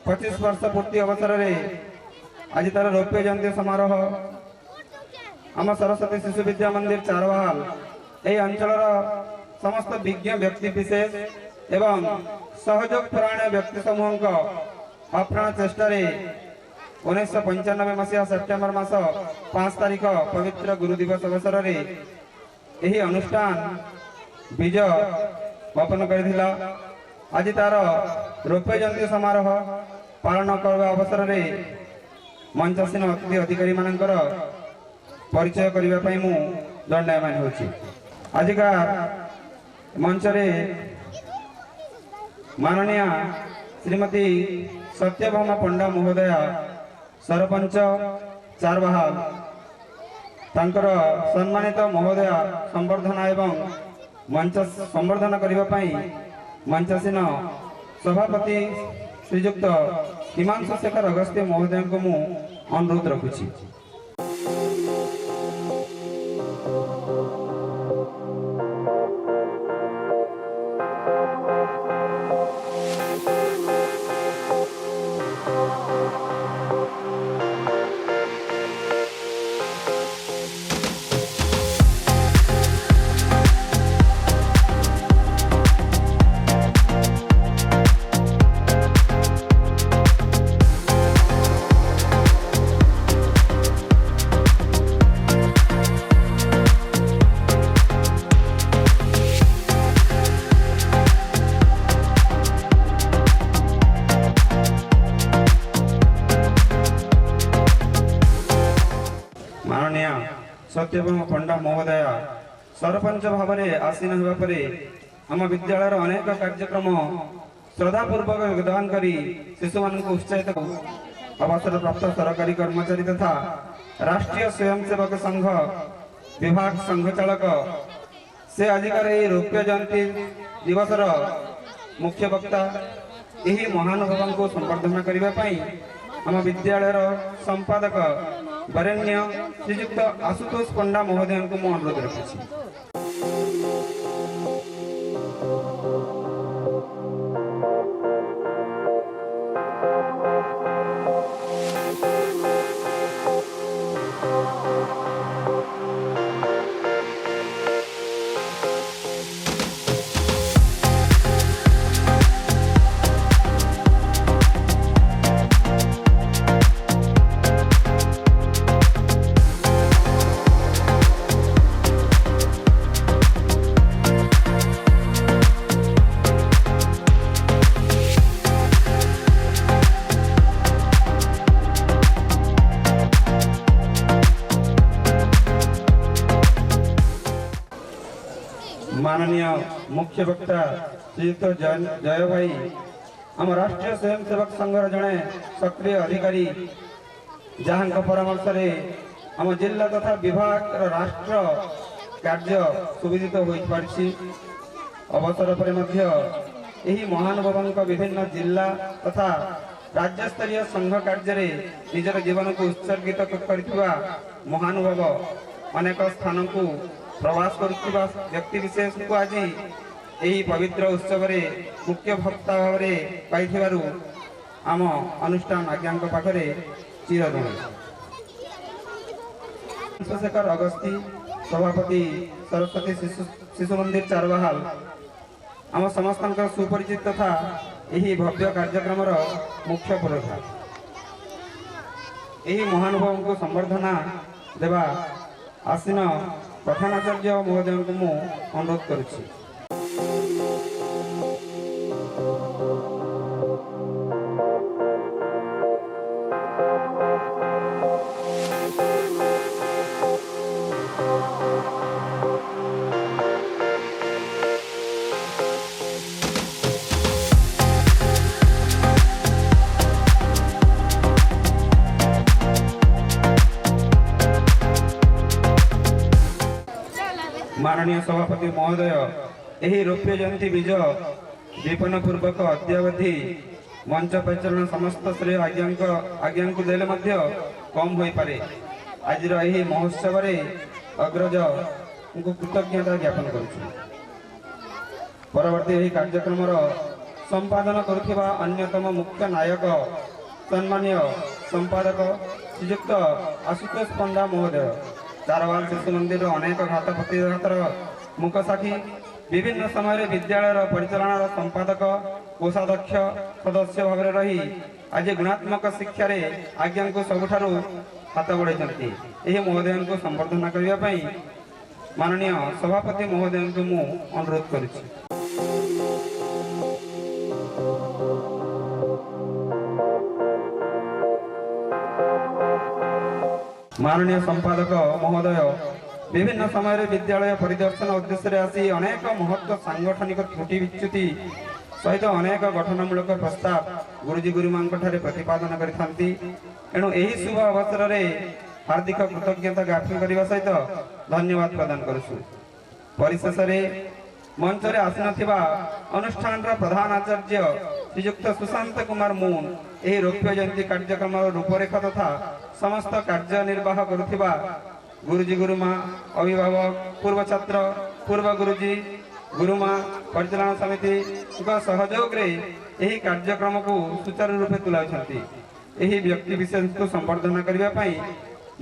25 वर्ष पूर्ति अवसर में आज तार रौप्य जयंती समारोह आम सरस्वती शिशु विद्या मंदिर चारवाहाल यह अंचल समस्त विज्ञ व्यक्ति विशेष एवं सहयोग परायण व्यक्ति समूह का अप्राण चेष्टा 1995 मसीहा सेप्टेम्बर मास 5 तारीख पवित्र गुरु दिवस अवसर में यही अनुष्ठान विजय बपन कर आज तार रौप्य जयंती समारोह पालन करने अवसर में मंचासीन अतिथि अधिकारी मानकर परिचय करने मु दंडायमान होछि। आजिका मंच माननीय श्रीमती सत्यभामा पंडा महोदया सरपंच चारवाहाल तांकर सम्मानित महोदया संवर्धना एवं मंच संवर्धन करने मंचासीन सभापति श्रीजुक्त हिमांशु शेखर अगस्त्य महोदय को मु अनुरोध रखुछि। सत्यभामा पंडा महोदय सरपंच भाव में आसीन होगा पर आम विद्यालय अनेक कार्यक्रम श्रद्धापूर्वक योगदान करी शिशु मान उत्साहित अवसर प्राप्त सरकारी कर्मचारी तथा राष्ट्रीय स्वयंसेवक संघ विभाग संघ चालक से आजिकार रौप्य जयंती दिवस मुख्य वक्ता यही महानुभाव को संवर्धना करने आम विद्यालय संपादक वरेण्य श्रीजुक्त आशुतोष पंडा महोदय को मु अनुरोध रखुछि। माननीय मुख्य वक्ता श्रीयुक्त जय भाई आम राष्ट्रीय स्वयंसेवक संघ जड़े सक्रिय अधिकारी जहां परामर्श आम जिला तथा विभाग राष्ट्र कार्य सुविधित हो पारिछि। अवसर पर यही महानुभावों विभिन्न जिला तथा राज्य स्तरीय संघ कार्य निजर जीवन को उत्सर्गित कर महानुभाव अनेक स्थान को प्रवास करुवा व्यक्ति विशेष को आज यही पवित्र उत्सव मुख्य भक्ता भाव में पाई आम अनुष्ठान आज्ञा पाखे चिरऋणी। शेखर अगस्ती सभापति सरस्वती शिशु मंदिर चारवाहाल आम समस्त सुपरिचित तथा यही भव्य कार्यक्रम मुख्य पुरोधा यही महानुभाव को संवर्धना देवा आसीन प्रधानाचार्य महोदय को मु अनुरोध करुछि। माननीय सभापति महोदय यही रौप्य जयंती विजय दीपन पूर्वक अद्यावधि मंच परिचालन समस्त श्रेय आज्ञा को देले कम हो पारे। आज यही महोत्सव अग्रज को कृतज्ञता ज्ञापन करुछु। परवर्ती यही कार्यक्रम संपादन करुथिबा अन्यतम मुख्य नायक सम्मानीय संपादक श्रीयुक्त आशुतोष पंडा महोदय, चारवाल शिशु मंदिर अनेक घात प्रतिघातर मुख साक्षी, विभिन्न समय विद्यालय परिचालन संपादक कोषाध्यक्ष सदस्य भाव रही आज गुणात्मक शिक्षा आज्ञा को सबुठारु हाथ बढ़ाई यह महोदय को संबर्धना करने माननीय सभापति महोदय को मु अनुरोध करुच्ची। माननीय संपादक महोदय विभिन्न समय विद्यालय परिदर्शन उद्देश्य आसी अनेक महत्व सांगठनिक त्रुटि विच्युति सहित अनेक गठनमूलक प्रस्ताव गुरुजी गुरुमां प्रतिपादन करिथांती। एणु एही शुभ अवसर में हार्दिक कृतज्ञता ज्ञापन करने सहित धन्यवाद प्रदान करुछु। परिशेष मंच रे आसीनथिबा अनुष्ठान प्रधान आचार्य श्रीयुक्त सुशांत कुमार मून एही रौप्य जयंती कार्यक्रम रूपरेखा तथा समस्त कार्य निर्वाह करुथिबा गुरुजी गुरुमा अभिभावक पूर्व छात्र पूर्व गुरुजी गुरुमा परिचालन समिति सहयोग रे एही कार्यक्रम को सुचारू रूपे तुलाउछंती। एही व्यक्ति विशेष को संबर्धना करबा पई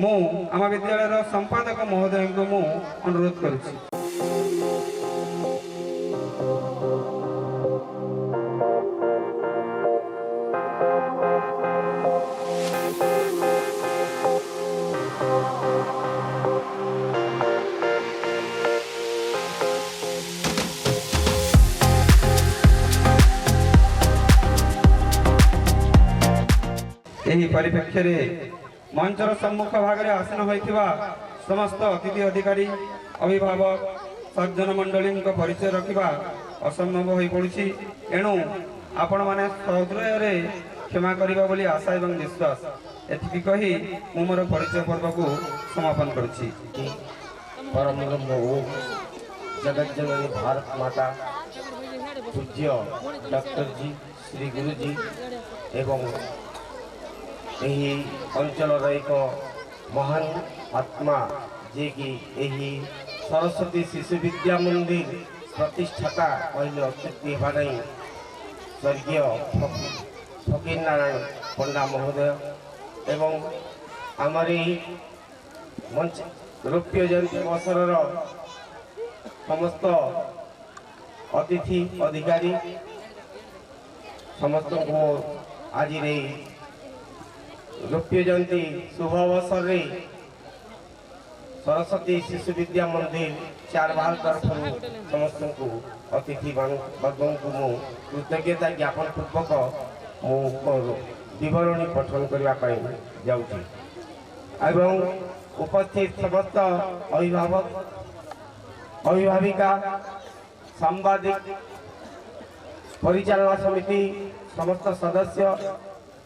मु आम विद्यालय संपादक महोदय को मु अनुरोध करुछि। एही परिप्रेक्ष्य मंचर सम्मुख भाग में आसीन होइथिबा समस्त अतिथि अधिकारी अभिभावक सज्जन मंडली परिचय रखा असंभव हो पड़ी। एणु आपण मैंने सहृदय क्षमा करबा बोली आशा एवं विश्वास एति कही मु मोर परिचय पर्व को समापन करुछि। परम जगत जननी भारत माता पूज्य डॉक्टर जी श्री गुरुजी एवं यही अंचल एक महान आत्मा जे कि यही सरस्वती शिशु विद्या मंदिर प्रतिष्ठाता पहले अतिथि होगा स्वर्गीय फकीर नारायण पंडा महोदय एवं आमर मंच रौप्य जयंती अवसर समस्त अतिथि अधिकारी समस्त को आज रौप्य जयंती शुभ अवसर में सरस्वती शिशु विद्या मंदिर चारवाल तरफ समस्त को अतिथि वर्ग को मु कृतज्ञता ज्ञापन पूर्वक विवरणी पठन करने जाऊँगी एवं उपस्थित समस्त अभिभावक अभिभाविका सांबादिक परिचालन समिति समस्त सदस्य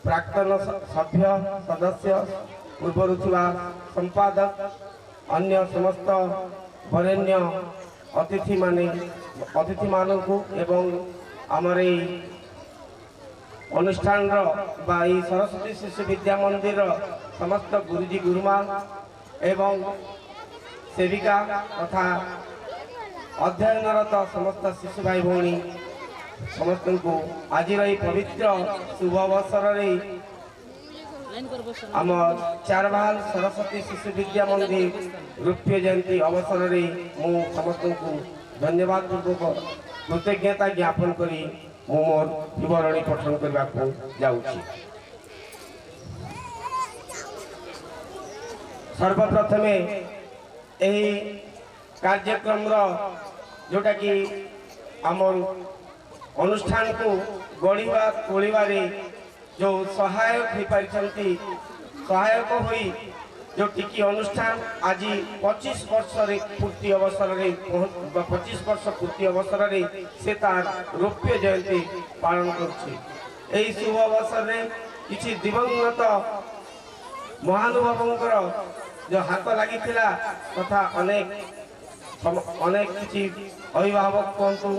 प्राक्तन सभ्य सदस्य पूर्व संपादक अन्य समस्त वरेण्य अतिथि मानू एवं आमर अनुष्ठान सरस्वती शिशु विद्या मंदिर समस्त गुरुजी गुरुमा एवं सेविका तथा अध्ययनरत समस्त शिशु भाई भौणी समस्त को आज पवित्र शुभ अवसर आम चारवाल सरस्वती शिशु विद्या मंदिर रौप्य जयंती अवसर मु समस्त को धन्यवाद पूर्वक कृतज्ञता ज्ञापन करी मोर विवरणी पठन करने को जाऊँगी। सर्वप्रथमे यही कार्यक्रम जोटा कि आमर अनुष्ठान को गढ़ा तोड़े जो सहायक हो पारी सहायक हुई जो टिकी अनुष्ठान आज 25 वर्ष पूर्ति अवसर 25 वर्ष पूर्ति अवसर से तार रौप्य जयंती पालन कर शुभ अवसर में किसी दिवंगत महानुभावंकर जो हाथ लगी तथा अनेक किसी अभिभावक कहतु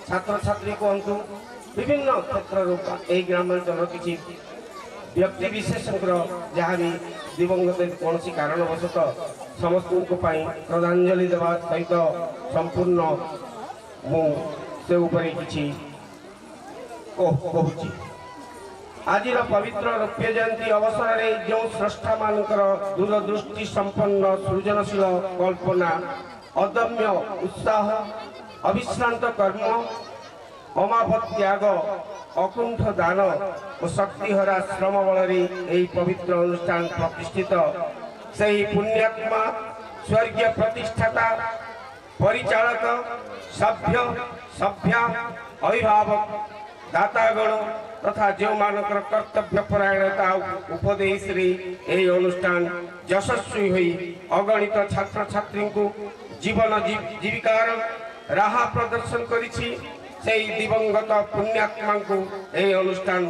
छात्र छात्री कहतु विभिन्न क्षेत्र ग्रामांचल किसी व्यक्ति विशेष जहाँ भी दिवंगत कौन कारणवशतः समस्त श्रद्धांजलि देवा सहित संपूर्ण से किसी କହୁଛି। ଆଜିର ପବିତ୍ର ରୌପ୍ୟ ଜୟନ୍ତୀ ଅବସରରେ ଯେଉଁ ସ୍ରଷ୍ଟାମାନଙ୍କର ଦୂରଦୃଷ୍ଟି ସମ୍ପନ୍ନ ସୃଜନଶୀଳ କଳ୍ପନା, ଅଦମ୍ୟ ଉତ୍ସାହ, ଅବିଶ୍ରାନ୍ତ କର୍ମ, ଅମାପ ତ୍ୟାଗ, ଅକୁଣ୍ଠ ଦାନ ଓ ଶକ୍ତିହରା ଶ୍ରମ ବଳରେ ଏହି ପବିତ୍ର ଅନୁଷ୍ଠାନ ପ୍ରତିଷ୍ଠିତ ସେହି ପୁଣ୍ୟାତ୍ମା ସ୍ୱର୍ଗୀୟ ପ୍ରତିଷ୍ଠାତା, ପରିଚାଳକ, ସଭ୍ୟା, ଅଭିଭାବକ, ଦାତାଗଣ ତଥା ଯେଉଁମାନଙ୍କର କର୍ତ୍ତବ୍ୟ ପରାୟଣତା ଉପଦେଶରେ ଏହି ଅନୁଷ୍ଠାନ ଯଶସ୍ୱୀ ହୋଇ ଅଗଣିତ ଛାତ୍ରଛାତ୍ରୀଙ୍କୁ ଜୀବନ ଜୀବିକାର ରାହା ପ୍ରଦର୍ଶନ କରିଛି, ସେହି ଦିବଙ୍ଗତ ପୁଣ୍ୟାତ୍ମାଙ୍କୁ ଏହି ଅନୁଷ୍ଠାନ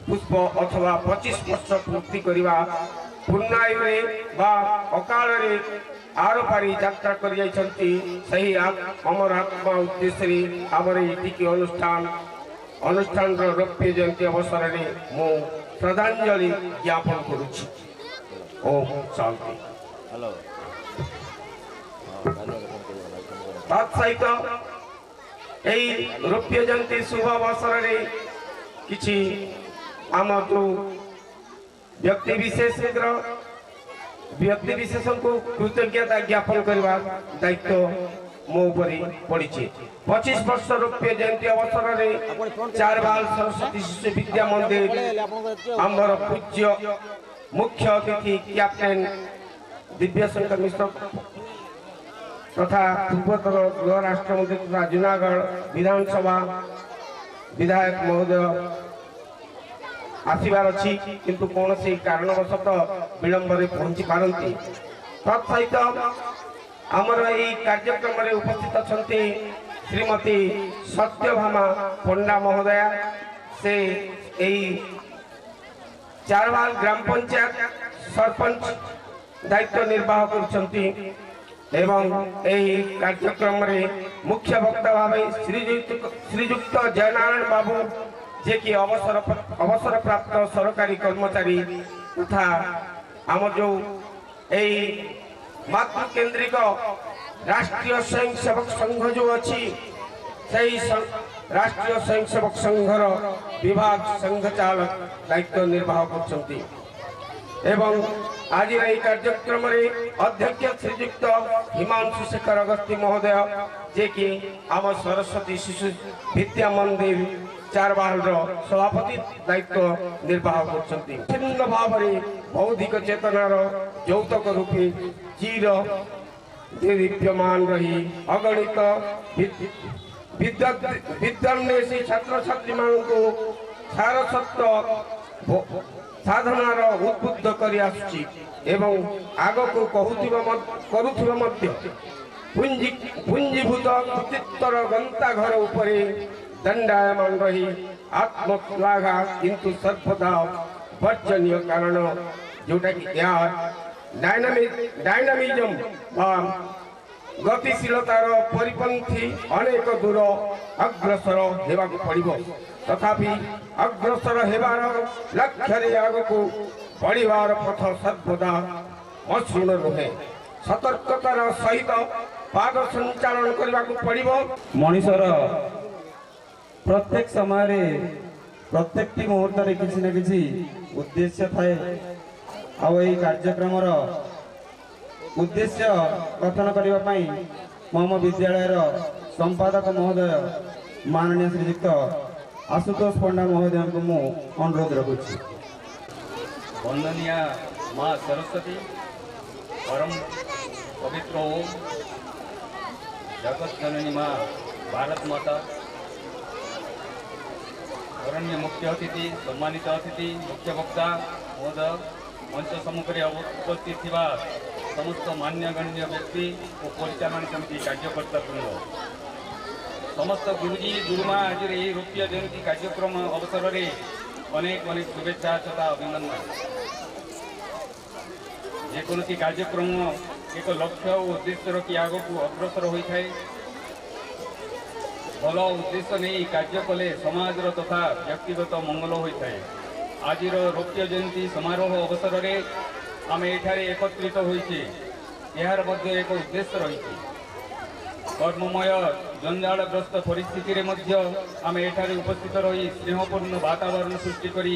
ପୁଷ୍ପ ଅଥବା 25 ବର୍ଷ ପୂର୍ତ୍ତି କରିବା ପୂର୍ଣ୍ଣାୟୁରେ ବା ଅକାଳରେ ଆରପାରି ଯାତ୍ରା କରିଯାଇଛନ୍ତି। ସେହି ଅମର ଆତ୍ମା ଉଦ୍ଦେଶ୍ୟରେ ଆମର ଏହି ଟିକି ଅନୁଷ୍ଠାନର ରୌପ୍ୟ ଜୟନ୍ତୀ ଅବସରରେ ମୁଁ ଶ୍ରଦ୍ଧାଞ୍ଜଳି ଜ୍ଞାପନ କରୁଛି। ଓମ୍ ଶାନ୍ତି। ତା ସହିତ ଏହି ରୌପ୍ୟ ଜୟନ୍ତୀ ଶୁଭ ଅବସରରେ କିଛି ଆମ ଯେଉଁ ବ୍ୟକ୍ତି ବିଶେଷଙ୍କୁ କୃତଜ୍ଞତା ଜ୍ଞାପନ କରିବା ଦାୟିତ୍ୱ ମୋ ଉପରେ ପଡ଼ିଛି। 25 ବର୍ଷ ରୌପ୍ୟ ଜୟନ୍ତୀ ଅବସରରେ ଚାରବାଲ ସରସ୍ୱତୀ ଶିଶୁ ବିଦ୍ୟା ମନ୍ଦିର ଆମର ପୂଜ୍ୟ ମୁଖ୍ୟ ଅତିଥି କ୍ୟାପ୍ଟେନ୍ ଦିବ୍ୟଶଙ୍କର ମିଶ୍ର ତଥା ପୂର୍ବତନ ଗୃହ ରାଷ୍ଟ୍ରମନ୍ତ୍ରୀ ତଥା ଜୁନାଗଡ଼ ବିଧାନସଭା ବିଧାୟକ ମହୋଦୟ ଆସିବାର ଅଛି, କିନ୍ତୁ କୌଣସି କାରଣବଶତଃ ବିଳମ୍ବରେ ପହଞ୍ଚି ପାରନ୍ତି। ତତ୍ସହିତ ଆମର ଏହି କାର୍ଯ୍ୟକ୍ରମରେ ଉପସ୍ଥିତ ଅଛନ୍ତି ଶ୍ରୀମତୀ ସତ୍ୟଭାମା ପଣ୍ଡା ମହୋଦୟା। ସେ ଏହି ଚାରବାଲ ଗ୍ରାମ ପଞ୍ଚାୟତ ସରପଞ୍ଚ ଦାୟିତ୍ୱ ନିର୍ବାହ କରୁଛନ୍ତି ଏବଂ ଏହି କାର୍ଯ୍ୟକ୍ରମରେ ମୁଖ୍ୟ ବକ୍ତା ଭାବେ ଶ୍ରୀଯୁକ୍ତ ଜୟନାରାୟଣ ବାବୁ, ଯିଏକି ଅବସରପ୍ରାପ୍ତ ସରକାରୀ କର୍ମଚାରୀ ତଥା ଆମ ଯେଉଁ ଏହି ମାତୃକେନ୍ଦ୍ରିକ ରାଷ୍ଟ୍ରୀୟ ସ୍ୱୟଂସେବକ ସଂଘ ଯେଉଁ ଅଛି, ସେହି ରାଷ୍ଟ୍ରୀୟ ସ୍ୱୟଂସେବକ ସଂଘର ବିଭାଗ ସଂଘ ଚାଳକ ଦାୟିତ୍ୱ ନିର୍ବାହ କରୁଛନ୍ତି ଏବଂ ଆଜିର ଏହି କାର୍ଯ୍ୟକ୍ରମରେ ଅଧ୍ୟକ୍ଷ ଶ୍ରୀଯୁକ୍ତ ହିମାଂଶୁ ଶେଖର ଅଗସ୍ତି ମହୋଦୟ, ଯିଏକି ଆମ ସରସ୍ୱତୀ ଶିଶୁ ବିଦ୍ୟା ମନ୍ଦିର ଚାରବାଲର ସଭାପତି ଦାୟିତ୍ୱ ନିର୍ବାହ କରୁଛନ୍ତି। ଭିନ୍ନ ଭାବରେ ବୌଦ୍ଧିକ ଚେତନାର ଯୌତକ ରୂପେ ଚିର ଦୀପ୍ୟମାନ ରହି ଅଗଣିତ ବିଦ୍ୟାନ୍ୱେଷୀ ଛାତ୍ରଛାତ୍ରୀମାନଙ୍କୁ ସାରସ୍ୱତ ସାଧନାର ଉଦ୍ବୁଦ୍ଧ କରି ଆସୁଛି ଏବଂ ଆଗକୁ କରୁଥିବା ମଧ୍ୟ ପୁଞ୍ଜୀଭୂତ କୃତିତ୍ୱର ଗନ୍ତାଘର ଉପରେ ଦଣ୍ଡାୟମାନ ରହି ଆତ୍ମଶ୍ଳାଘା କିନ୍ତୁ ସର୍ବଦା ବର୍ଜନୀୟ, କାରଣ ଯେଉଁଟାକି ଏହା ଡାଇନାମିଜମ ବା ଗତିଶୀଳତାର ପରିପନ୍ଥୀ ଅନେକ ଦୂର ଅଗ୍ରସର ହେବାକୁ ପଡ଼ିବ। ତଥାପି ଅଗ୍ରସର ହେବାର ଲକ୍ଷ୍ୟରେ ଆଗକୁ ବଢ଼ିବାର ପଥ ସର୍ବଦା ମସୃଣ ନୁହେଁ, ସତର୍କତାର ସହିତ ପାଦ ସଞ୍ଚାଳନ କରିବାକୁ ପଡ଼ିବ। ମଣିଷର ପ୍ରତ୍ୟେକ ସମୟରେ ପ୍ରତ୍ୟେକଟି ମୁହୂର୍ତ୍ତରେ କିଛି ନା କିଛି ଉଦ୍ଦେଶ୍ୟ ଥାଏ। ଆଉ ଏହି କାର୍ଯ୍ୟକ୍ରମର ଉଦ୍ଦେଶ୍ୟ କଥନ କରିବା ପାଇଁ ମୁଁ ଆମ ବିଦ୍ୟାଳୟର ସମ୍ପାଦକ ମହୋଦୟ ମାନନୀୟ ଶ୍ରୀଯୁକ୍ତ ଆଶୁତୋଷ ପଣ୍ଡା ମହୋଦୟଙ୍କୁ ମୁଁ ଅନୁରୋଧ ରଖୁଛି। वंदनीय माँ सरस्वती, परम पवित्र ओम, जगत जननी माँ भारत माता, वरण्य मुख्य अतिथि, सम्मानित अतिथि, मुख्य वक्ता महोदय, मंच सम्मुख उपस्थित थिबा समस्त मान्यगण्य व्यक्ति और परिचालन समिति कार्यकर्ता वृंद, समस्त गुरुजी गुरुमा आज रौप्य जयंती कार्यक्रम अवसर में अनेक अनेक शुभेच्छा तथा अभिनंदन। जेकोसी कार्यक्रम एक लक्ष्य और उद्देश्य रखी आग को अग्रसर होता है। भल उद्देश्य नहीं कार्य कले समाज तथा व्यक्तिगत मंगल होता है। आज रौप्य जयंती समारोह अवसर में आम एठारे एकत्रित होइछे, यार मध्य एक उद्देश्य रही कर्ममय ଜଞ୍ଜାଳଗ୍ରସ୍ତ ପରିସ୍ଥିତିରେ ମଧ୍ୟ ଆମେ ଏଠାରେ ଉପସ୍ଥିତ ରହି ସ୍ନେହପୂର୍ଣ୍ଣ ବାତାବରଣ ସୃଷ୍ଟି କରି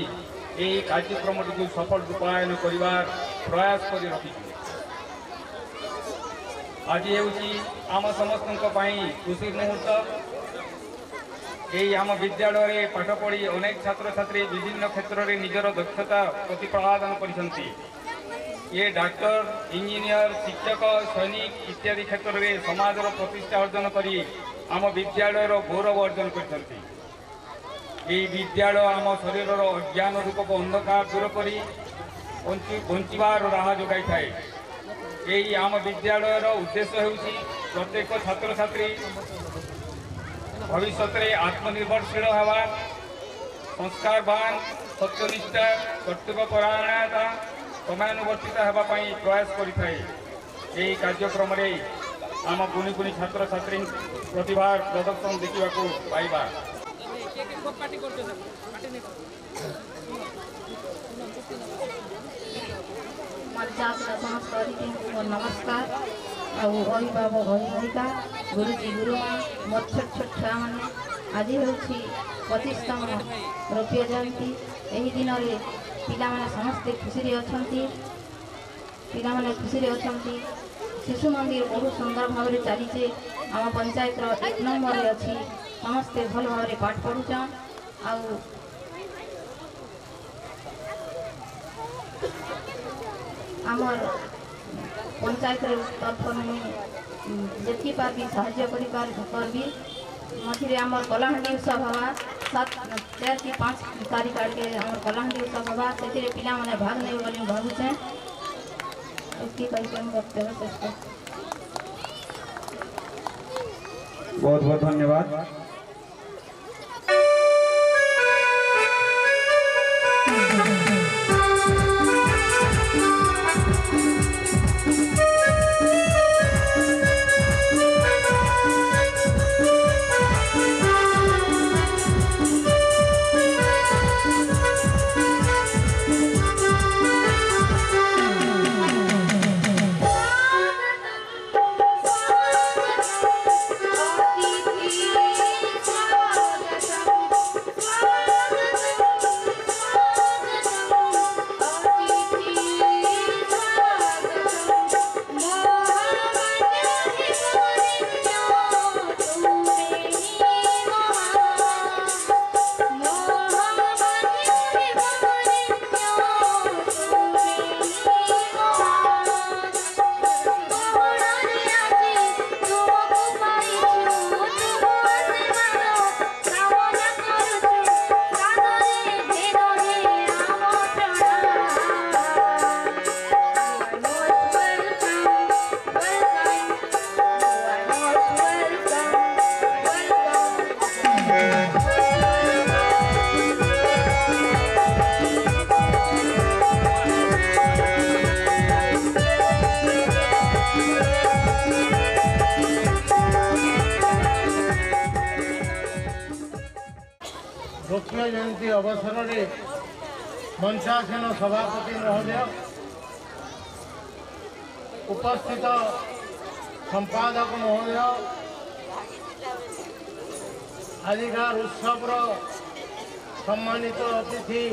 ଏହି କାର୍ଯ୍ୟକ୍ରମଟିକୁ ସଫଳ ରୂପାୟନ କରିବାର ପ୍ରୟାସ କରି ରଖିଛୁ। ଆଜି ହେଉଛି ଆମ ସମସ୍ତଙ୍କ ପାଇଁ ଖୁସି ମୁହୂର୍ତ୍ତ। ଏହି ଆମ ବିଦ୍ୟାଳୟରେ ପାଠ ପଢ଼ି ଅନେକ ଛାତ୍ରଛାତ୍ରୀ ବିଭିନ୍ନ କ୍ଷେତ୍ରରେ ନିଜର ଦକ୍ଷତା ପ୍ରତିପାଦନ କରିଛନ୍ତି। ये डॉक्टर इंजीनियर शिक्षक सैनिक इत्यादि क्षेत्र में समाजर प्रतिष्ठा अर्जन करी आम विद्यालय गौरव अर्जन करछंती। विद्यालय आम शरीर अज्ञान रूपक अंधकार दूर करी बंचार राह जोगाई थाए। यही आम विद्यालय उद्देश्य होउछि प्रत्येक छात्र छात्री भविष्य में आत्मनिर्भरशील हवा, संस्कारवान, सत्यनिष्ठा, कर्तव्यपरायणता, समयानुवर्तित होगापी प्रयास करें। यही कार्यक्रम आम गुणी गुणी छात्र छात्री प्रतिभा प्रदर्शन देखा पाइबा। नमस्कार। अभिभावक अभिभाविका गुरुजी गुरुमा मोर छोट छोट छुआ मैंने आज हूँ 25तम रौप्य जयंती। यही दिन में पिला समस्ते खुशी अच्छा पिला शिशु मंदिर बहुत सुंदर भाव में चलीचे। आम पंचायत 1 नंबर अच्छी समस्ते भल भाव में पाठ पढ़ुचन। आमर पंचायत तरफ जी पार्टी साहाय्य करबी। मझे आमर कलाहांडी उत्सव हवा 4 कि 5 तारीख आड़के आम कलाहांडी उत्सव हवा से पिला माने भाग नहीं बोली भावुचे। बहुत बहुत धन्यवाद। रौप्य जयंती अवसर में मंचासीन सभापति महोदय, उपस्थित संपादक महोदय, आजिकार उत्सव सम्मानित अतिथि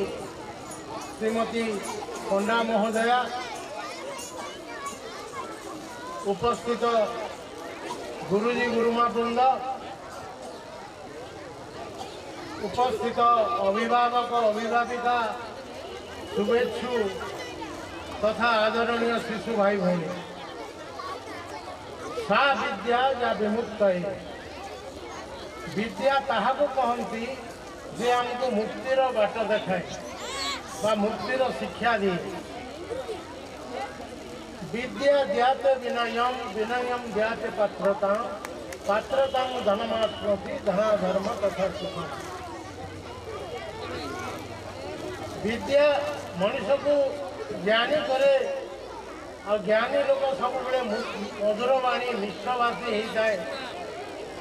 श्रीमती पंडा महोदया, उपस्थित गुरुजी गुरुमा वृंद, उपस्थित अभिभावक अभिभाविका शुभेच्छु तथा आदरणीय शिशु भाई भौणी। सा विद्या या विमुक्त विद्या ताहाको कहती जे आमको मुक्तिर बाट देखाए बा मुक्तिर शिक्षा दिए। विद्या ज्ञाते विनयम विनयम ज्ञाते पात्रता पात्रता धनमाप्नोति धना धर्म तथा सुख। विद्या मनुष्य को ज्ञानी करे और ज्ञानी लोग सब मधुरवाणी मिष्टभाषी होता है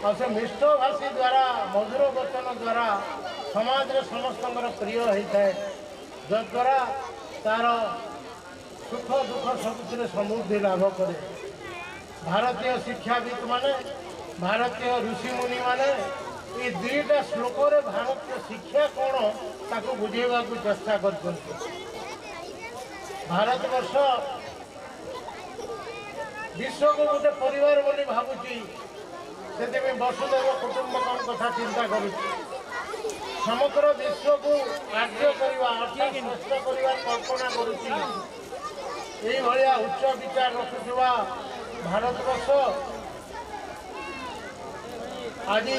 और से मिष्टभाषी द्वारा मधुर वचन द्वारा समाज समस्त प्रिय होता है जद्वारा तार सुख दुख सब समृद्धि लाभ करे। भारतीय शिक्षाविद माने ଭାରତୀୟ ଋଷିମୁନି ମାନେ ଏ ଦୁଇଟା ଶ୍ଲୋକରେ ଭାରତୀୟ ଶିକ୍ଷା କ'ଣ ତାକୁ ବୁଝେଇବାକୁ ଚେଷ୍ଟା କରିଛନ୍ତି। ଭାରତବର୍ଷ ବିଶ୍ୱକୁ ଗୋଟେ ପରିବାର ବୋଲି ଭାବୁଛି, ସେଥିପାଇଁ ବସୁଦେବ କୁଟୁମ୍ବକଙ୍କ କଥା ଚିନ୍ତା କରୁଛି। ସମଗ୍ର ବିଶ୍ୱକୁ କାର୍ଯ୍ୟ କରିବା ଅର୍ଥାତ୍ ଶ୍ରେଷ୍ଠ କରିବାର କଳ୍ପନା କରୁଛି। ଏଇଭଳିଆ ଉଚ୍ଚ ବିଚାର ରଖୁଥିବା ଭାରତବର୍ଷ ଆଜି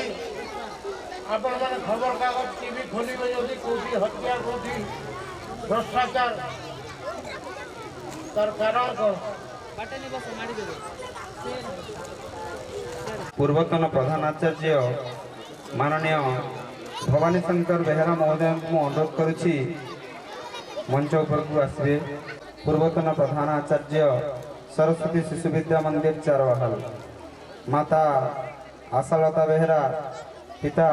ଆପଣମାନେ ଖବରକାଗଜ ଟିଭି ଖୋଲିବେ ଯଦି କେଉଁଠି ହତ୍ୟା, କେଉଁଠି ଭ୍ରଷ୍ଟାଚାର, ତାର କାରଣ କ'ଣ? ପୂର୍ବତନ ପ୍ରଧାନ ଆଚାର୍ଯ୍ୟ ମାନନୀୟ ଭବାନୀ ଶଙ୍କର ବେହେରା ମହୋଦୟଙ୍କୁ ମୁଁ ଅନୁରୋଧ କରୁଛି ମଞ୍ଚ ଉପରକୁ ଆସିବେ। ପୂର୍ବତନ ପ୍ରଧାନ ଆଚାର୍ଯ୍ୟ ସରସ୍ୱତୀ ଶିଶୁ ବିଦ୍ୟା ମନ୍ଦିର ଚାରବାହାଲ, ମାତା ଆଶାଲତା ବେହେରା, ପିତା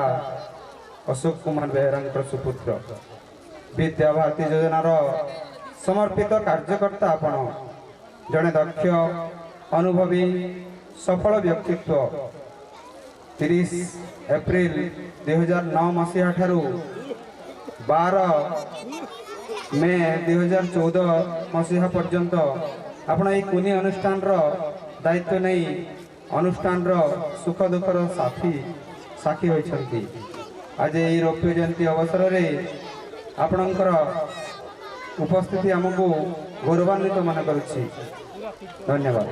ଅଶୋକ କୁମାର ବେହେରାଙ୍କର ସୁପୁତ୍ର, ବିଦ୍ୟା ଭାରତୀ ଯୋଜନାର ସମର୍ପିତ କାର୍ଯ୍ୟକର୍ତ୍ତା ଆପଣ, ଜଣେ ଦକ୍ଷ, ଅନୁଭବୀ, ସଫଳ ବ୍ୟକ୍ତିତ୍ୱ। 30 ଏପ୍ରିଲ 2009 ମସିହା ଠାରୁ 12 ମେ 2014 ମସିହା ପର୍ଯ୍ୟନ୍ତ ଆପଣ ଏହି କୁନି ଅନୁଷ୍ଠାନର ଦାୟିତ୍ୱ ନେଇ ଅନୁଷ୍ଠାନର ସୁଖ ଦୁଃଖର ସାକ୍ଷୀ ହୋଇଛନ୍ତି। ଆଜି ଏହି ରୌପ୍ୟ ଜୟନ୍ତୀ ଅବସରରେ ଆପଣଙ୍କର ଉପସ୍ଥିତି ଆମକୁ ଗୌରବାନ୍ୱିତ ମନେ କରୁଛି। ଧନ୍ୟବାଦ।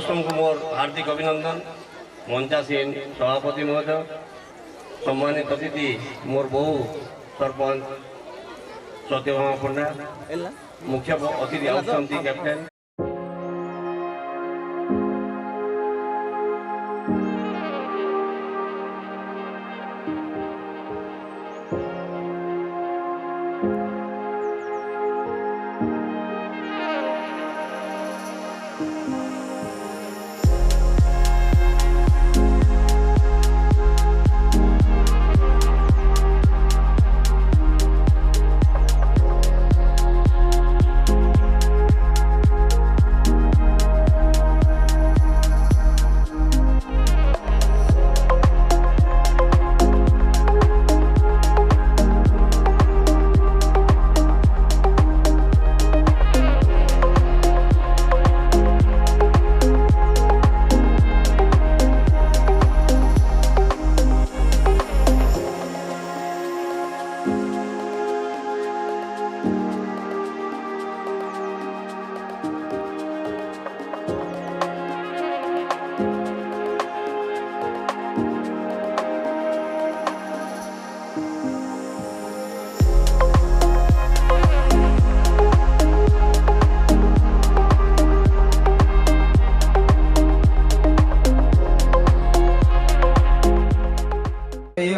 समस्त को मोर हार्दिक अभिनंदन। मंचासीन सभापति महोदय, सम्मानित अतिथि मोर बहु सरपंच सत्यभामा पंडा, मुख्य अतिथि आउछंती कैप्टेन।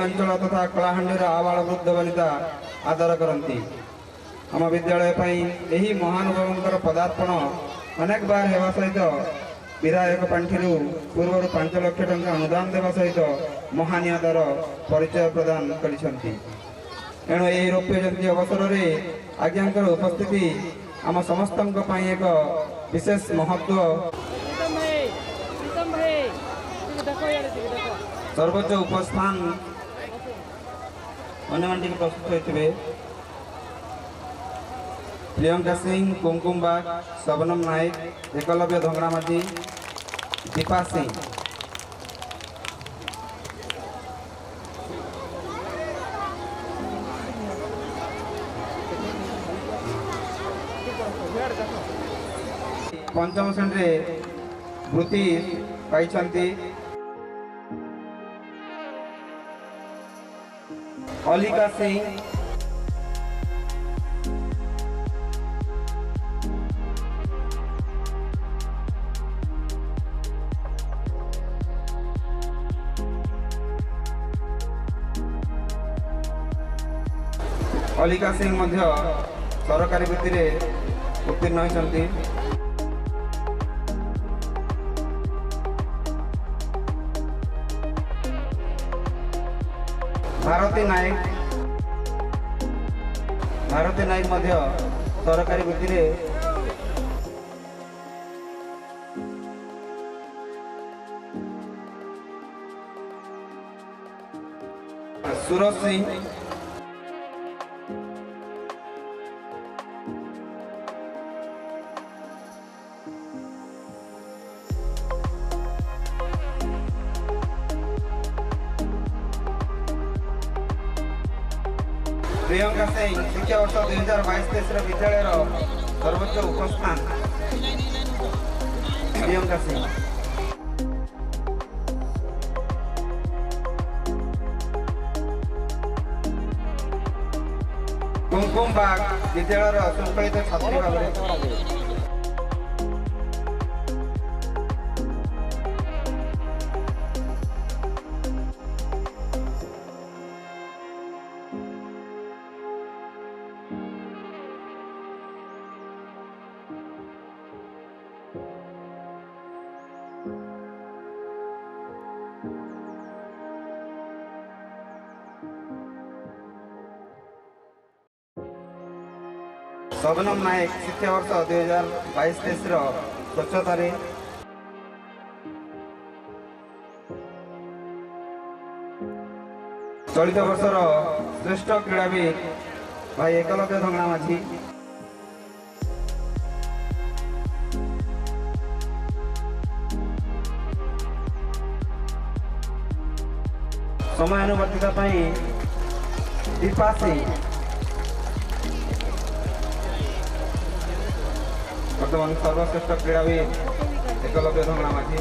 अंचल तथा कलाहांडीर आबाल वृद्ध वनिता आदर करती। आम विद्यालय यही महानुभावंकर पदार्पण अनेक बार हेबा सहित विधायक पांठि पूर्व 5 लाख टंका अनुदान देवा सहित महानियादार परिचय प्रदान करिसेंती। एणु यही रौप्य जयंती अवसर में आज्ञांकर उपस्थिति आम समस्त एक विशेष महत्व। सर्वोच्च उपस्थान अन्य प्रस्तुत होते प्रियंका सिंह, कुमकुम बाग, शबनम नायक, एकलव्य धंगड़ामाझी, दीपा सिंह। पंचम श्रेणी वृत्ति पाई अलिका सिंह, अलिका सिंह सरकारी वृत्ति में उत्तीर्ण होती। भारती नायक सरकारी वृत्ति में सूरज सिंह, प्रियंका सिंह शिक्षा वर्ष 2022-23 विद्यालय सर्वोच्च उपस्थान। प्रियंका सिंह कुमकुम बाग विद्यालय शृंखलित छात्री भाव। शबनम नायक शिक्षा वर्ष 2022-23 स्वच्छता चलित वर्षर श्रेष्ठ क्रीड़ाविद भाई एकलव्य धंगड़ामाझी। समयानुवर्तिता दीपा सिंह वर्तमान सर्वश्रेष्ठ क्रीड़ाविद एकलव्य धंगड़ामाटी।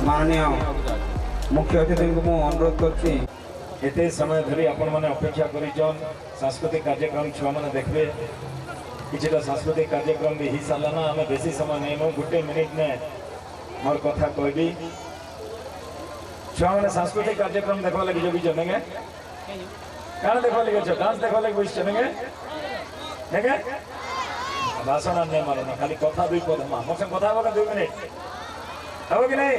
माननीय मुख्य अतिथि को मु अनुरोध करछि एते समय धरी आपण माने अपेक्षा करिछन सांस्कृतिक कार्यक्रम छुआ माने देखबे किछटा सांस्कृतिक कार्यक्रम भी ही साला ना हमें बेसी समय नहीं नो गुटे मिनिट ने मोर कथा कहबी छुआ माने सांस्कृतिक कार्यक्रम देखबा लागि जोगी जनेगे कान देखबा लागि छ डांस देखबा लागि बस जनेगे देखे भाषण ने मारो ना खाली कथा दुई पद मा मोसे कथा होगा 2 मिनिट हो कि नहीं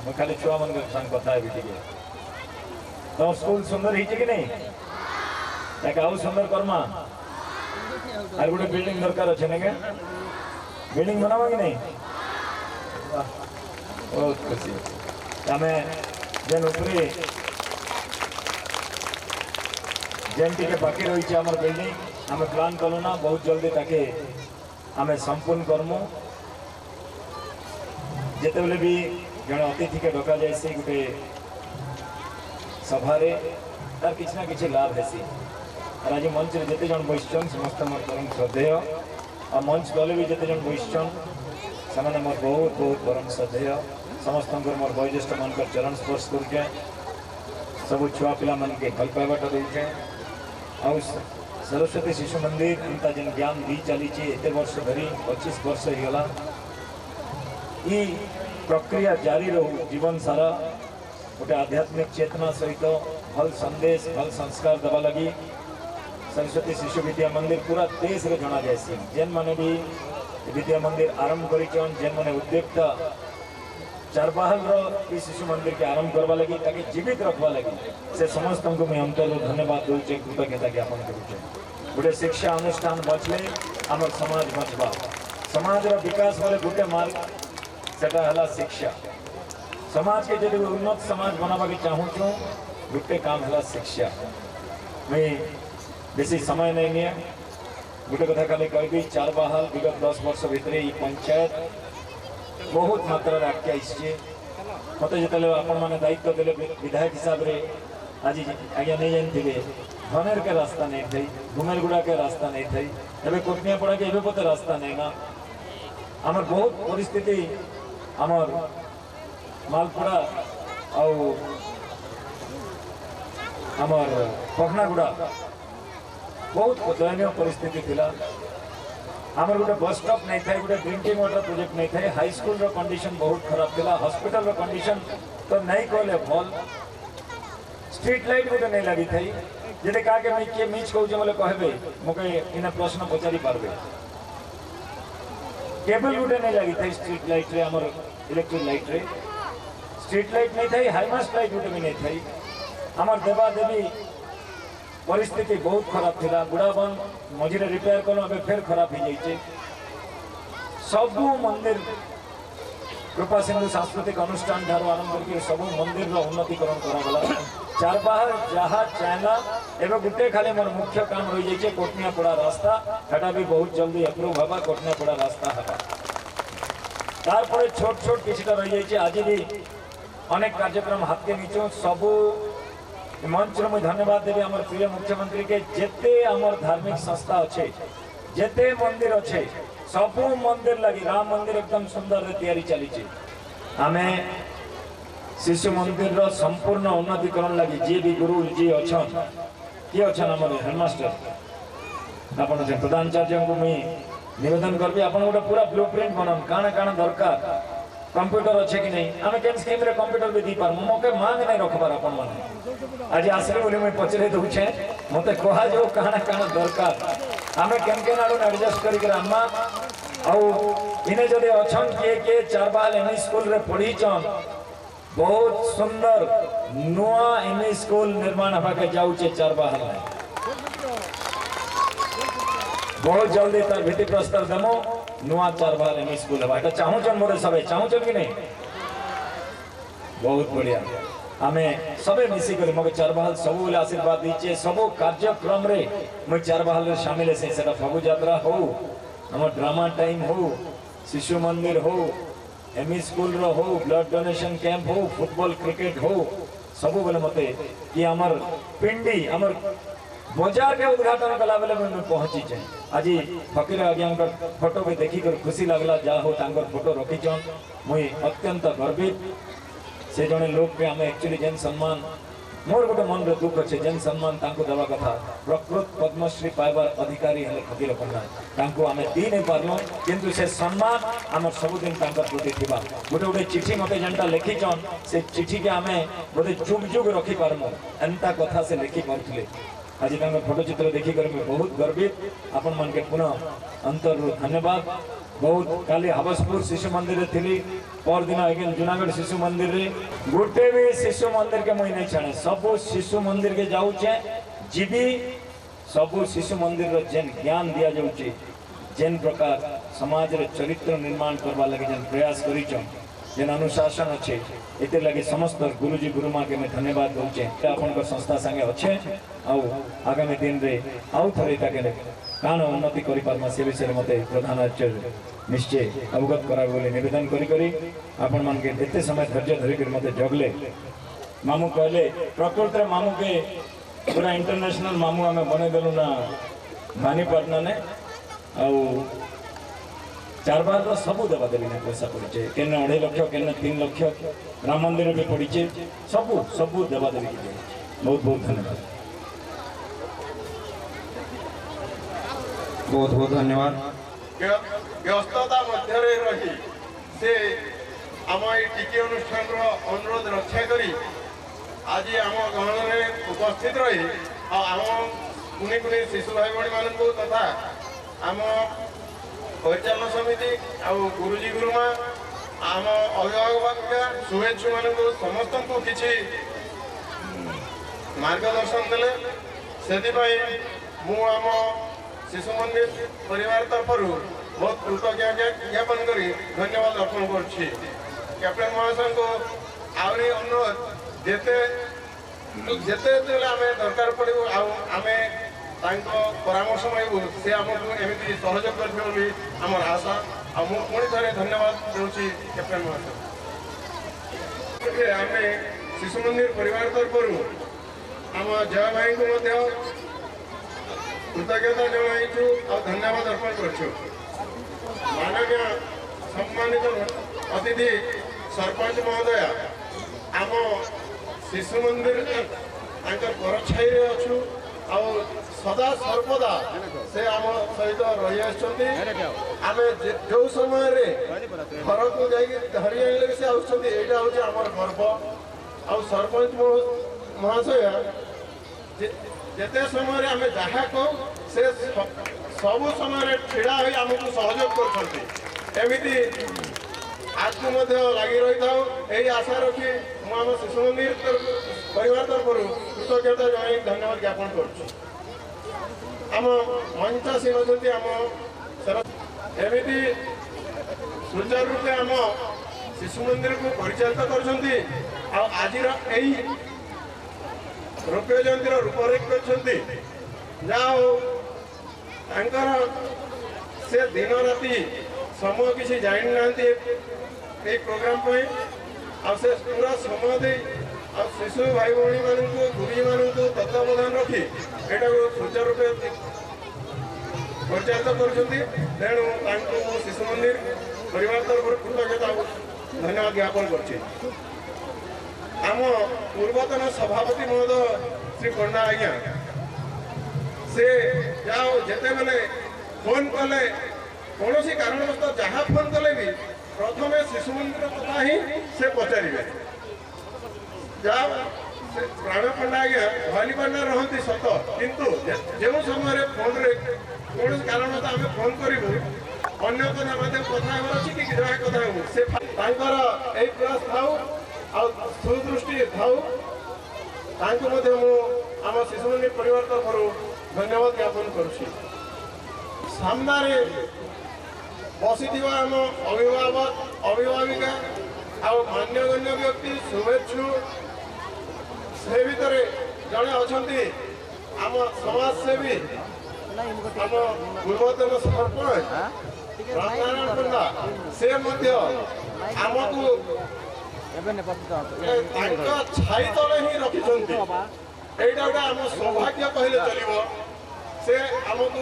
मैं खाली छुआ मन के संग कथा है बिटिके तो स्कूल सुंदर ही कि नहीं एक आउ सुंदर कर्मा आर गोटे बिल्डिंग दरकार अच्छे नेगे बिल्डिंग बनावा कि नहीं बहुत खुशी आमे जेन उपरे जेन टिके बाकी रही छे हमर बिल्डिंग हमें प्लान कलो ना बहुत जल्दी ताके हमें संपूर्ण करमु जिते बेले भी जड़े अतिथि के डका जाए गोटे सभारे तार किसी ना किसी लाभ है और आज मंच में जिते जन बसचन समस्त मोर परम श्रद्धेय और मंच गले भी जिते जन बसचन से मोर बहुत बहुत परम श्रद्धेय समस्त मोर वयोज्येष्ठ मान चरण स्पर्श करके सब छुआ पिला मन के भल पाइबाटा दूचे आ सरस्वती शिशु मंदिर इंता जेन ज्ञान दी चली एत वर्ष धरी 25 वर्ष होगा ये प्रक्रिया जारी रहू जीवन सारा गोटे आध्यात्मिक चेतना सहित भल संदेश भल संस्कार दबा लगी सरस्वती शिशु विद्या मंदिर पूरा देश रे जना जाए जेन माने भी विद्या मंदिर आरंभ करिचन जेन माने उद्योक्ता चारबाहल रो शिशु मंदिर के आरंभ करवा लगी ताकि जीवित रखवा लगी से समस्त को मैं अंतर धन्यवाद दूचे कृतज्ञता ज्ञापन करुचे गोटे शिक्षा अनुष्ठान बचले आमर समाज बचवा समाज रो विकास वाले गोटे मार्ग सेटा हला शिक्षा समाज के जब उन्नत समाज बनावा के चाहूँ छूँ गोटे काम हला शिक्षा मैं बेसी समय नहीं निये गोटे कथा खाली कहबी चारबाहल विगत 10 वर्ष भितर ये पंचायत बहुत मात्रा आगे आई मत जो आपण मैंने दायित्व देले विधायक हिसाब से आज आज्ञा नहीं जानी धनेर के रास्ता नहीं थी घुमेरगुड़ा के रास्ता नहीं थी एवं कोटनियापड़ा के एवं पते रास्ता नहीं ना आमर बहुत परिस्थिति आमर मालपुड़ा आमर पखनागुड़ा बहुत दयनीय परिस्थिति थिला आमर गोटे बस स्टॉप नहीं था गोटे ड्रिंकिंग वाटर प्रोजेक्ट नहीं था हाई स्कूल रो कंडीशन बहुत खराब थिला हॉस्पिटल रो कंडीशन तो नहीं कहले भल स्ट्रीट लाइट गोटे नहीं लगी थी जदि का के किए मिच कहूँ बोले कहबे मुझे इन प्रश्न पचारि पारबे केबल गोटे नहीं लगी थी स्ट्रीट लाइट रे आमर इलेक्ट्रिक लाइट रे स्ट्रीट लाइट नहीं थी हाईमास्ट लाइट गोटे भी नहीं थी आमर देवा देवी परिस्थिति बहुत खराब थिला बुढ़ावन मझे रिपेयर कल अब फिर खराब हो जाइए सबू मंदिर कृपा सिंधु सांस्कृतिक अनुष्ठान ठार आरंभ करके सब मंदिर उन्नतीकरण करागला चारबाहर जहाँ चाहला एवं गोटे खाली मोर मुख्य काम रही जाइए कोटनियापड़ा रास्ता सेटा भी बहुत जल्दी अप्रूव हवा कोटनियापड़ा रास्ता हवा तारपरे छोट छोट किछटा रही जाइए आज भी अनेक कार्यक्रम हाथ के नीचो सबू मंच में धन्यवाद देवी आमर प्रिय मुख्यमंत्री के जेते आमर धार्मिक संस्था अच्छे जेते मंदिर अच्छे सबू मंदिर लगी राम मंदिर एकदम सुंदर रे तैयारी चली आमे शिशु मंदिर रो संपूर्ण उन्नतीकरण लगी जी भी गुरु जी अच्छन किए अच्छन आमर हेडमास्टर आपण जे प्रधानाचार्य को मैं निवेदन करबी आपण गोटे पूरा ब्लूप्रिंट बनन काना काना दरकार कंप्यूटर अच्छे कि नहीं आम केन स्कीम रे कंप्यूटर भी दी पार मोके मांग नहीं रखबार अपन माने आज आसले बोले मैं पचरे दूचे मते कहा जो काना काना दरकार आमे केन केन आडो एडजस्ट करी कर अम्मा औ इने जदे अछन के चारबाल एम स्कूल रे पढ़ी चन बहुत सुंदर नुआ एमई स्कूल निर्माण होगा जाऊे चारबाहार बहुत जल्दी तार भित्ति प्रस्ताव देमो नुआ चारबाहार एमई स्कूल है एटा चाहूचन मोरे सबे चाहूचन कि नहीं बहुत बढ़िया आमे सबे मिसी कर मगे चारबाहार सब बेले आशीर्वाद दीचे सब कार्यक्रम रे मैं चारबाहार रे शामिल है सेटा फगु यात्रा हो हमर ड्रामा टाइम हो शिशु मंदिर हो एमई स्कूल रो हो ब्लड डोनेशन कैंप हो फुटबॉल क्रिकेट हो सब बेले मते कि हमर पिंडी हमर बाजार के उद्घाटन कला बेले मैं पहुंची जाए आज फकीर आज्ञा फोटो भी देखी कर खुशी लगला जा हो तांकर फोटो रखीचन मुई अत्यंत गर्वित से जने लोग के हमें एक्चुअली जन सम्मान मोर गोटे मन रे दुख अच्छे जन सम्मान तांको देवा कथा प्रकृत पद्मश्री पाइबार अधिकारी हेले फकीर पन्ना तांको हमें दी नहीं पारलो किंतु से सम्मान हमर सबुदिन तांकर प्रति थिबा गोटे गोटे चिट्ठी मते जनता लिखिचन से चिट्ठी के हमें गोटे जुग जुग रखी पारमो एंता कथा से लिखि पारथिले आज तांकर फोटो चित्र देखि कर मैं बहुत गर्वित आपन मन के पुनः अंतर धन्यवाद बहुत काली हवसपुर शिशु मंदिर थी पर दिन आगे जूनागढ़ शिशु मंदिर रे गोटे भी शिशु मंदिर के मुई नहीं छाणे सब शिशु मंदिर के जाऊचे जीवी सब शिशु मंदिर रो जेन ज्ञान दिया जाऊचे जेन प्रकार समाज रे चरित्र निर्माण करवा लगे जेन प्रयास करिचन जेन अनुशासन अच्छे एते लगे समस्त गुरुजी गुरुमा के मैं धन्यवाद दूचे आपन को संस्था संगे अच्छे आउ आगामी दिन रे आउ थरे ताके कान उन्नति करि पारमा से विषय मते प्रधान आचार्य निश्चय अवगत करा बोले निवेदन करी करी आपन मन के एते समय धैर्य धरि कर मते जगले मामू कहले प्रकृत रे मामू के पूरा इंटरनेशनल मामू हमें बने देलु ना मानी पटना ने आउ चार बार तो सब देवा देवी ने पैसा पड़े केन 2.5 लाख केन 3 लाख राम मंदिर भी पड़े सब सब देवा देवी बहुत बहुत धन्यवाद बहुत बहुत धन्यवाद व्यस्तता मध्य रही से आम ये टीकी अनुष्ठान अनुरोध रक्षा करी आज आम गहन में उपस्थित रही आम कुनी कुनी शिशु भाई भाई मान तथा आम परिचालन समिति आ गुरुजी गुरुमा आम अभिभावक शुभेच्छु मान समस्त को किसी मार्गदर्शन देले से आम शिशु मंदिर परिवार तरफ बहुत कृतज्ञ ज्ञापन कर धन्यवाद अर्पण कर कैप्टेन महाशय को आहरी अनुरोध जेते जेते आम दरकार पड़े आम परामर्श मांगू से आमको एमती सहयोग करें आमर आशा पुणी थे धन्यवाद दूसरी कैप्टेन महाशय आम शिशु मंदिर परिवार तरफ आम जय भाई को कृतज्ञता जनाइछु और धन्यवाद अर्पण करछु माननीय सम्मानित अतिथि सरपंच महोदय आम शिशु मंदिर परछाई अच्छु और सदा सर्वदा से आम सहित रही आम जो समय घर को धरी आने से आम गर्व आ सरपंच महाशय जेते समय आम जहाँ कहूँ से सब समय ठिड़ा हो आमको सहयोग करमती आज को लगी रही था यही आशा रखी मुझे शिशु मंदिर परिवार तरफ कृतज्ञता जन धन्यवाद ज्ञापन करम मंचासीन अच्छा आम एमती सुचारू रूपे आम शिशु मंदिर को परिचालित कर रौप्य जयंती रूपरेख कर से दिन राति समय किसी जानी ना प्रोग्राम से पूरा समय दे शिशु भाई भाई मान गुरुजी मान तत्वावधान रखी यहाँ सुचारू रूपे परिचालित तेणु शिशु मंदिर परिवार तरफ कृतज्ञता धन्यवाद ज्ञापन कर आम पूर्वतन सभापति महोदय श्री पंडा आज्ञा से जाओ जिते बेले फोन कले कौन कारणवश जहाँ फोन कले भी प्रथम शिशु मंदिर कथा ही से पचारे जाओ प्राण पंडा आज्ञा भवानी पंडा रहती सत किंतु जो समय फोन रे कौन कारणवश आम फोन करूँ अन्य कथा कथा कि जहाँ कथा से प्रयास था ସୁଦୃଷ୍ଟି ଥାଉ। ତାଙ୍କୁ ମଧ୍ୟ ମୁଁ ଆମ ଶିଶୁମନ୍ଦିର ପରିବାର ତରଫରୁ ଧନ୍ୟବାଦ ଜ୍ଞାପନ କରୁଛି। ସାମ୍ନାରେ ବସିଥିବା ଆମ ଅଭିଭାବକ ଅଭିଭାବିକା ଆଉ ମାନ୍ୟଗଣ୍ୟ ବ୍ୟକ୍ତି ଶୁଭେଚ୍ଛୁ, ସେ ଭିତରେ ଜଣେ ଅଛନ୍ତି ଆମ ସମାଜସେବୀ, ଆମ ପୂର୍ବତନ ସରପଞ୍ଚ ରାମନାରାୟଣ ପଣ୍ଡା। ସେ ମଧ୍ୟ ଆମକୁ ତାଙ୍କ ଛାଇ ତଳେ ହିଁ ରଖିଛନ୍ତି। ଏଇଟା ଗୋଟେ ଆମ ସୌଭାଗ୍ୟ କହିଲେ ଚଳିବ। ସେ ଆମକୁ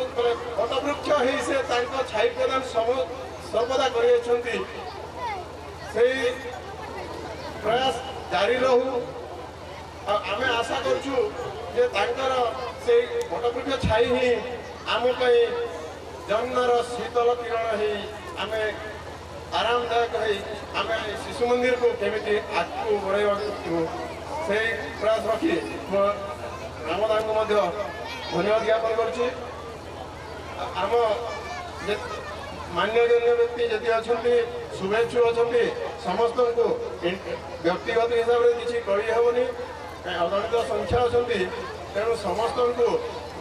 ବଟବୃକ୍ଷ ହେଇ ସେ ତାଙ୍କ ଛାଇ ପ୍ରଦାନ ସର୍ବଦା କରିଅଛନ୍ତି। ସେଇ ପ୍ରୟାସ ଜାରି ରହୁ। ଆଉ ଆମେ ଆଶା କରୁଛୁ ଯେ ତାଙ୍କର ସେଇ ବଟବୃକ୍ଷ ଛାଇ ହିଁ ଆମ ପାଇଁ ଜନ୍ମର ଶୀତଳ କିରଣ ହେଇ ଆମେ ଆରାମଦାୟକ ହେଇ ଆମେ ଶିଶୁ ମନ୍ଦିରକୁ କେମିତି ଆଗକୁ ବଢ଼ାଇବାକୁ ସେଇ ପ୍ରୟାସ ରଖି ମୁଁ ରାମଦାଙ୍କୁ ମଧ୍ୟ ଧନ୍ୟବାଦ ଜ୍ଞାପନ କରୁଛି। ଆମ ମାନ୍ୟଗଣ୍ୟ ବ୍ୟକ୍ତି ଯେତିକି ଅଛନ୍ତି, ଶୁଭେଚ୍ଛୁ ଅଛନ୍ତି, ସମସ୍ତଙ୍କୁ ବ୍ୟକ୍ତିଗତ ହିସାବରେ କିଛି କହିହେବନି, ଅଗଣିତ ସଂଖ୍ୟା ଅଛନ୍ତି। ତେଣୁ ସମସ୍ତଙ୍କୁ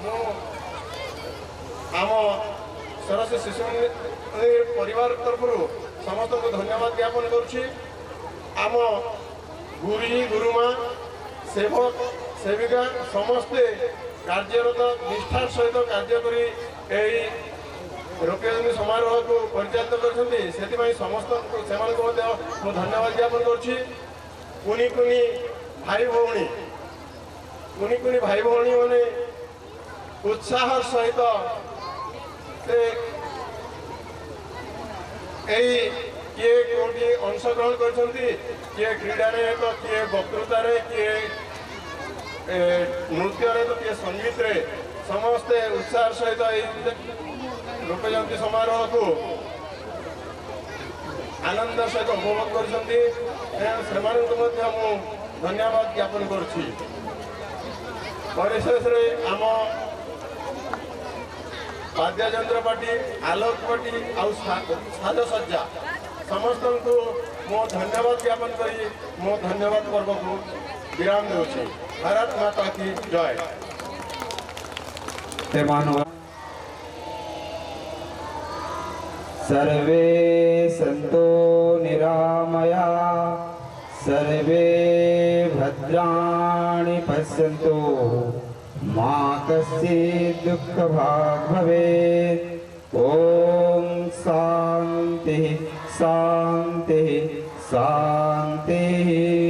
ମୁଁ ଆମ ସରସ୍ୱତୀ ଶିଶୁ ମନ୍ଦିର ପରିବାର ତରଫରୁ ସମସ୍ତଙ୍କୁ ଧନ୍ୟବାଦ ଜ୍ଞାପନ କରୁଛି। ଆମ ଗୁରୁଜୀ ଗୁରୁମା ସେବକ ସେବିକା ସମସ୍ତେ କାର୍ଯ୍ୟରତ ନିଷ୍ଠାର ସହିତ କାର୍ଯ୍ୟ କରି ଏହି ରୌପ୍ୟଜୟନ୍ତୀ ସମାରୋହକୁ ପରିଚାଳିତ କରିଛନ୍ତି। ସେଥିପାଇଁ ସମସ୍ତଙ୍କୁ ସେମାନଙ୍କୁ ମଧ୍ୟ ମୁଁ ଧନ୍ୟବାଦ ଜ୍ଞାପନ କରୁଛି। କୁନି କୁନି ଭାଇ ଭଉଣୀମାନେ ଉତ୍ସାହର ସହିତ ସେ এই କିଏ କେଉଁଠି ଅଂଶଗ୍ରହଣ କରିଛନ୍ତି, କିଏ କ୍ରୀଡ଼ାରେ ତ କିଏ ବକ୍ତୃତାରେ, କିଏ ନୃତ୍ୟରେ ତ କିଏ ସଙ୍ଗୀତରେ, ସମସ୍ତେ ଉତ୍ସାହର ସହିତ ଏହି ରୌପ୍ୟଜୟନ୍ତୀ ସମାରୋହକୁ ଆନନ୍ଦ ସହିତ ଉପଭୋଗ କରିଛନ୍ତି। ସେମାନଙ୍କୁ ମଧ୍ୟ ମୁଁ ଧନ୍ୟବାଦ ଜ୍ଞାପନ କରୁଛି। ପରିଶେଷରେ ଆମ ବାଦ୍ୟଯନ୍ତ୍ର ପାର୍ଟି, ଆଲୋକ ପାର୍ଟି ଆଉ ସାଜସଜ୍ଜା ସମସ୍ତଙ୍କୁ ମୁଁ ଧନ୍ୟବାଦ ଜ୍ଞାପନ କରି ମୋ ଧନ୍ୟବାଦ ପର୍ବକୁ ବିରାମ ଦେଉଛି। ଭାରତ ମାତା କି ଜୟ। सर्वे सन्तो निरामया, सर्वे भद्राणि पश्यन्तु, मा कश्चित् दुःखभाग् भवेत्। ॐ शान्तिः शान्तिः शान्तिः।